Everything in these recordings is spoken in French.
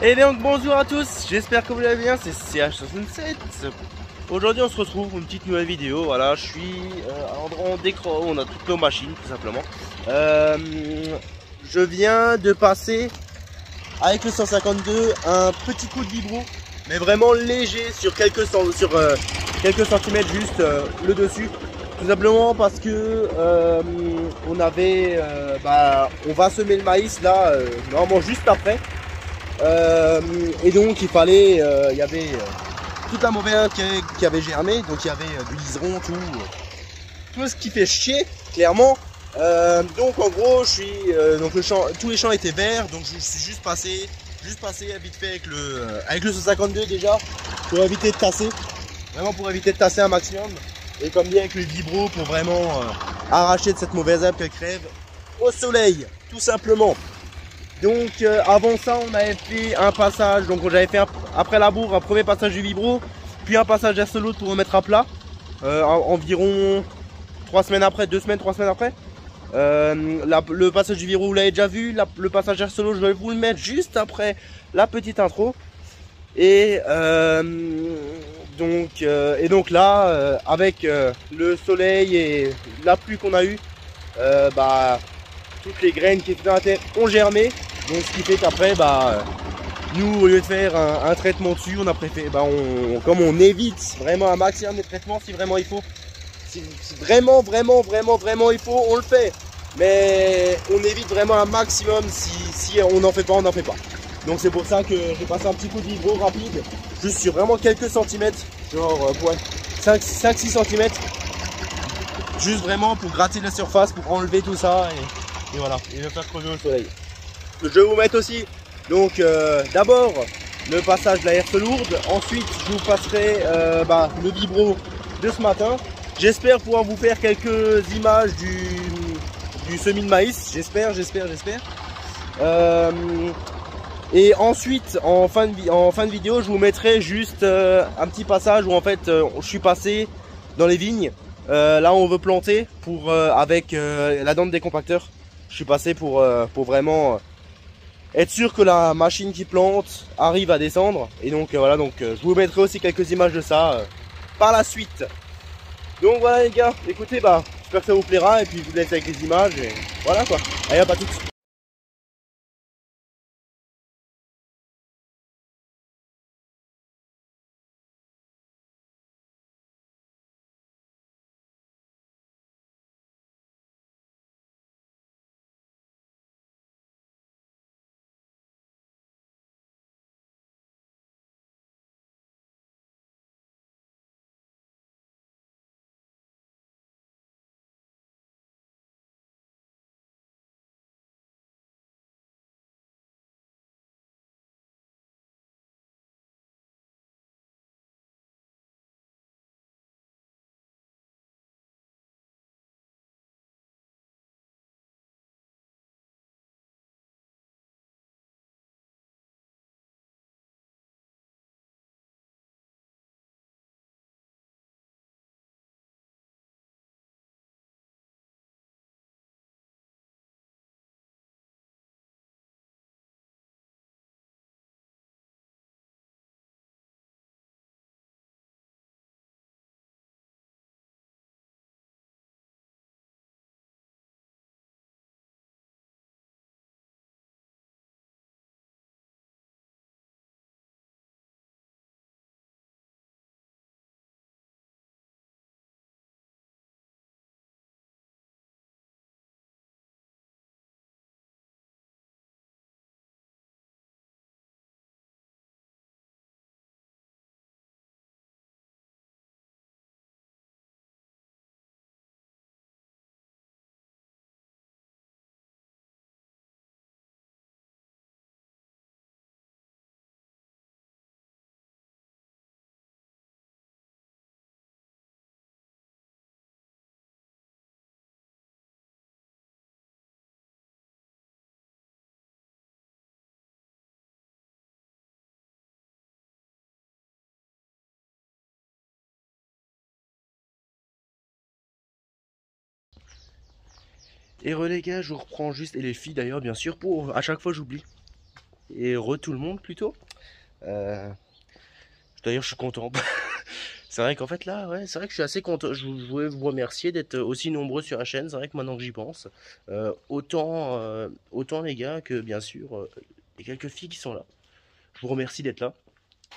Et donc bonjour à tous, j'espère que vous allez bien, c'est CH67. Aujourd'hui on se retrouve pour une petite nouvelle vidéo. Voilà, je suis à l'endroit d'écran où on a toutes nos machines tout simplement. Je viens de passer avec le 152 un petit coup de vibro, mais vraiment léger sur quelques centimètres juste le dessus. Tout simplement parce que on va semer le maïs là normalement juste après. Et donc il fallait, il y avait toute la mauvaise qui avait germé, donc il y avait du liseron, tout ce qui fait chier, clairement. Donc en gros, je suis, donc tous les champs étaient verts, donc je suis juste passé vite fait avec le 152 déjà, pour éviter de tasser, vraiment pour éviter de tasser un maximum, et comme bien avec le vibro pour vraiment arracher de cette mauvaise herbe qu'elle crève au soleil, tout simplement. Donc avant ça on avait fait un passage, donc j'avais fait après la bourre un premier passage du vibro, puis un passage à solo pour remettre à plat, environ 3 semaines après, 2 semaines, 3 semaines après. Le passage du vibro vous l'avez déjà vu, le passage à solo je vais vous le mettre juste après la petite intro. Et donc là avec le soleil et la pluie qu'on a eu, toutes les graines qui étaient dans la terre ont germé. Donc ce qui fait qu'après, nous au lieu de faire un traitement dessus, on a préféré, comme on évite vraiment un maximum de traitements, si vraiment il faut, si vraiment il faut, on le fait. Mais on évite vraiment un maximum, si on n'en fait pas, on n'en fait pas. Donc c'est pour ça que j'ai passé un petit coup de vibro rapide, juste sur vraiment quelques centimètres, genre 5-6 centimètres, juste vraiment pour gratter la surface, pour enlever tout ça et voilà, et le faire crever au soleil. Je vais vous mettre aussi donc d'abord le passage de la herse lourde, ensuite je vous passerai le vibro de ce matin. J'espère pouvoir vous faire quelques images du semis de maïs, j'espère. Et ensuite en fin de vidéo je vous mettrai juste un petit passage où en fait je suis passé dans les vignes. Là on veut planter avec la dent des compacteurs. Je suis passé pour vraiment être sûr que la machine qui plante arrive à descendre. Et donc voilà, je vous mettrai aussi quelques images de ça par la suite. Donc voilà les gars, écoutez, j'espère que ça vous plaira et puis je vous laisse avec les images et voilà quoi. Allez hop, à tout de suite. Et les gars, je vous reprends juste, et les filles d'ailleurs bien sûr, pour à chaque fois j'oublie. et tout le monde plutôt. D'ailleurs, je suis content. C'est vrai qu'en fait là, ouais, c'est vrai que je suis assez content. Je voulais vous remercier d'être aussi nombreux sur la chaîne. C'est vrai que maintenant que j'y pense, autant les gars que bien sûr les quelques filles qui sont là. Je vous remercie d'être là.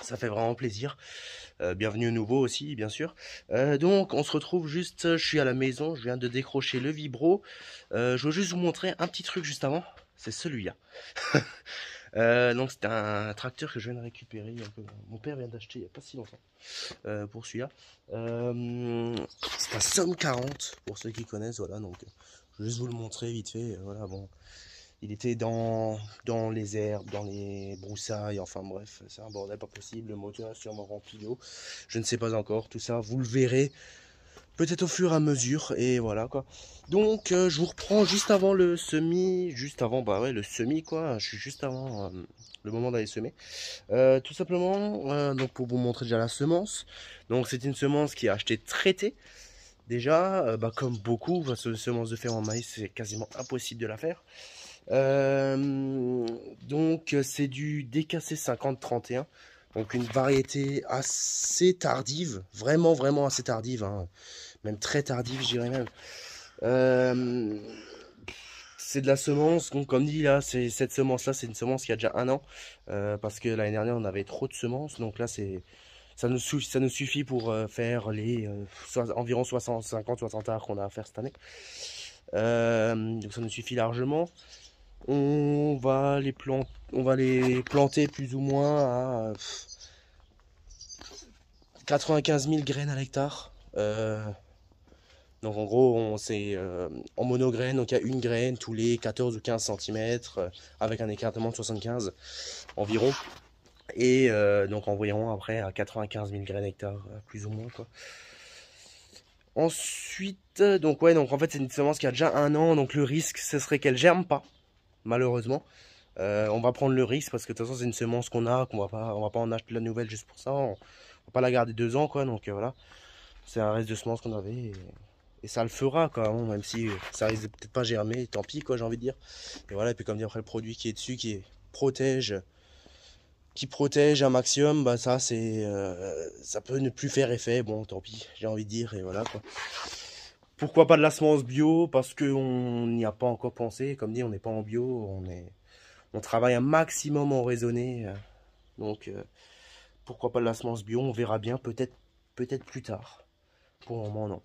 Ça fait vraiment plaisir. Bienvenue au nouveau aussi, bien sûr. Donc, on se retrouve juste. Je suis à la maison. Je viens de décrocher le vibro. Je veux juste vous montrer un petit truc juste avant. C'est celui-là. Donc c'est un tracteur que je viens de récupérer. Mon père vient d'acheter il n'y a pas si longtemps. Pour celui-là. C'est un Somme 40 pour ceux qui connaissent. Voilà, donc je vais juste vous le montrer vite fait. Voilà, bon. Il était dans les herbes, dans les broussailles, enfin bref, c'est un bordel pas possible. Le moteur est sûrement rempli d'eau. Je ne sais pas encore. Tout ça, vous le verrez peut-être au fur et à mesure. Et voilà quoi. Donc je vous reprends juste avant le semis. Juste avant, bah ouais, le semis quoi. Je suis juste avant le moment d'aller semer. Tout simplement, donc pour vous montrer déjà la semence. Donc c'est une semence qui est achetée traitée. Déjà, bah, comme beaucoup, parce que semence de fer en maïs, c'est quasiment impossible de la faire. Donc c'est du DKC 5031, donc une variété assez tardive, vraiment assez tardive, hein. Même très tardive je dirais même. C'est de la semence, donc comme dit là, cette semence là c'est une semence qui a déjà 1 an, parce que l'année dernière on avait trop de semences, donc là ça nous suffit pour faire les environ 50-60 arts qu'on a à faire cette année. Donc ça nous suffit largement. On va les planter plus ou moins à 95 000 graines à l'hectare. Donc en gros, c'est en monograine, donc il y a une graine tous les 14 ou 15 cm, avec un écartement de 75 environ. Et donc environ après à 95 000 graines hectare, plus ou moins quoi. Ensuite, donc ouais, donc en fait c'est une semence qui a déjà 1 an, donc le risque ce serait qu'elle germe pas. Malheureusement, on va prendre le risque parce que de toute façon c'est une semence qu'on va pas en acheter la nouvelle juste pour ça. On va pas la garder 2 ans quoi, donc voilà, c'est un reste de semence qu'on avait et ça le fera quoi, hein, même si ça risque peut-être pas germer, tant pis quoi, j'ai envie de dire. Et voilà, et puis comme dit après le produit qui est dessus qui protège un maximum, bah ça c'est ça peut ne plus faire effet, bon tant pis, j'ai envie de dire, et voilà quoi. Pourquoi pas de la semence bio? Parce qu'on n'y a pas encore pensé. Comme dit, on n'est pas en bio. On travaille un maximum en raisonné. Donc, pourquoi pas de la semence bio? On verra bien. Peut-être plus tard. Pour le moment, non.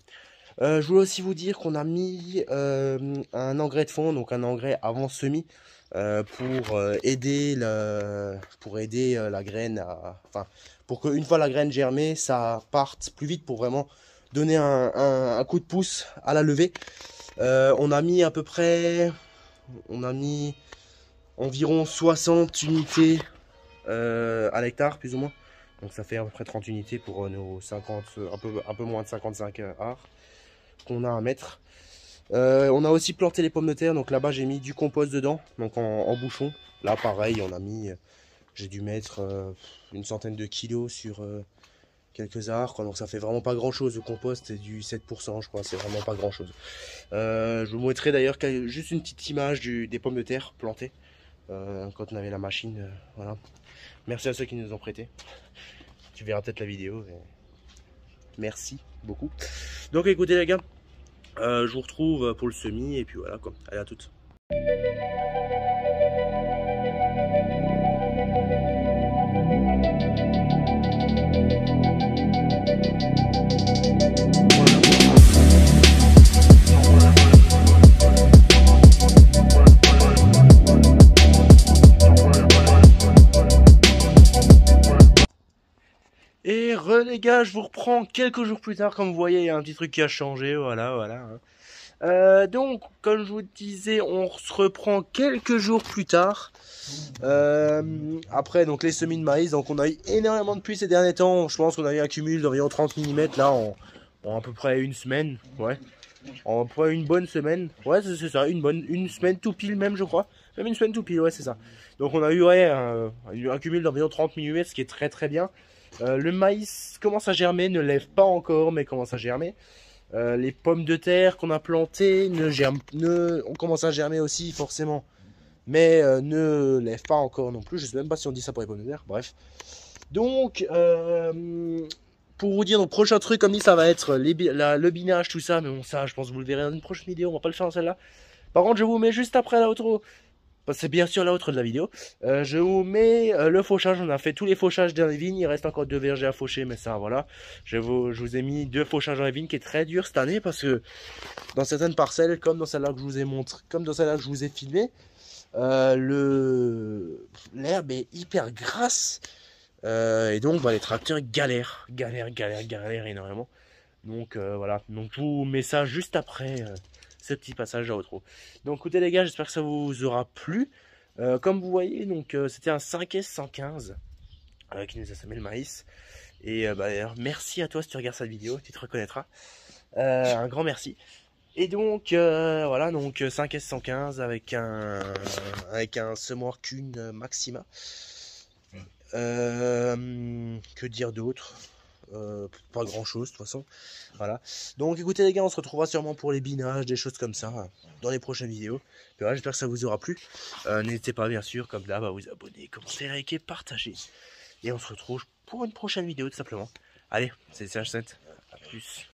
Je voulais aussi vous dire qu'on a mis un engrais de fond. Donc, un engrais avant semis. Pour aider la graine enfin, pour qu'une fois la graine germée, ça parte plus vite pour vraiment donner un coup de pouce à la levée. On a mis environ 60 unités à l'hectare plus ou moins, donc ça fait à peu près 30 unités pour nos 50, un peu moins de 55 arts qu'on a à mettre. On a aussi planté les pommes de terre, donc là-bas j'ai mis du compost dedans, donc en bouchon. Là pareil, j'ai dû mettre une centaine de kilos sur quelques arts, quoi. Donc ça fait vraiment pas grand chose. Le compost c'est du 7%, je crois, c'est vraiment pas grand chose. Je vous montrerai d'ailleurs juste une petite image des pommes de terre plantées quand on avait la machine. Voilà. Merci à ceux qui nous ont prêté. Tu verras peut-être la vidéo. Merci beaucoup. Donc écoutez les gars, je vous retrouve pour le semis et puis voilà quoi. Allez, à toutes. Et les gars, je vous reprends quelques jours plus tard. Comme vous voyez, il y a un petit truc qui a changé. Voilà. Donc, comme je vous disais, on se reprend quelques jours plus tard. Après, donc les semis de maïs. Donc, on a eu énormément de pluie ces derniers temps. Je pense qu'on a eu un cumul d'environ 30 mm là en à peu près une semaine. Ouais. En peu près une bonne semaine. Ouais, c'est ça. Une semaine tout pile même, je crois. Même une semaine tout pile, ouais, c'est ça. Donc, on a eu un cumul d'environ 30 mm, ce qui est très bien. Le maïs commence à germer, ne lève pas encore, mais commence à germer. Les pommes de terre qu'on a plantées on commence à germer aussi, forcément. mais ne lève pas encore non plus. Je sais même pas si on dit ça pour les pommes de terre, bref. Donc, pour vous dire, le prochain truc, comme dit, ça va être le binage, tout ça. Mais bon, ça, je pense que vous le verrez dans une prochaine vidéo. On va pas le faire dans celle-là. Par contre, je vous mets juste après l'outro. C'est bien sûr l'outro de la vidéo. Je vous mets le fauchage. On a fait tous les fauchages dans les vignes. Il reste encore 2 vergers à faucher, mais ça, voilà. Je vous ai mis 2 fauchages dans les vignes, qui est très dur cette année parce que dans certaines parcelles, comme dans celle-là que je vous ai montré, comme dans celle-là que je vous ai filmé, l'herbe est hyper grasse. Et donc bah, les tracteurs galèrent énormément. Donc voilà, donc je vous mets ça juste après ce petit passage à outro. Donc écoutez les gars, j'espère que ça vous aura plu. Comme vous voyez, donc c'était un 5S 115 qui nous a semé le maïs. Et bah, merci à toi si tu regardes cette vidéo, tu te reconnaîtras. Un grand merci. Et donc voilà, donc 5S 115 avec un semoir Kuhn Maxima. Que dire d'autre? Pas grand chose de toute façon. Voilà. Donc écoutez les gars, on se retrouvera sûrement pour les binages, des choses comme ça dans les prochaines vidéos. Et voilà, j'espère que ça vous aura plu. N'hésitez pas bien sûr, comme d'hab, à vous abonner, commenter, liker, partager. Et on se retrouve pour une prochaine vidéo tout simplement. Allez, c'est CH7. À plus.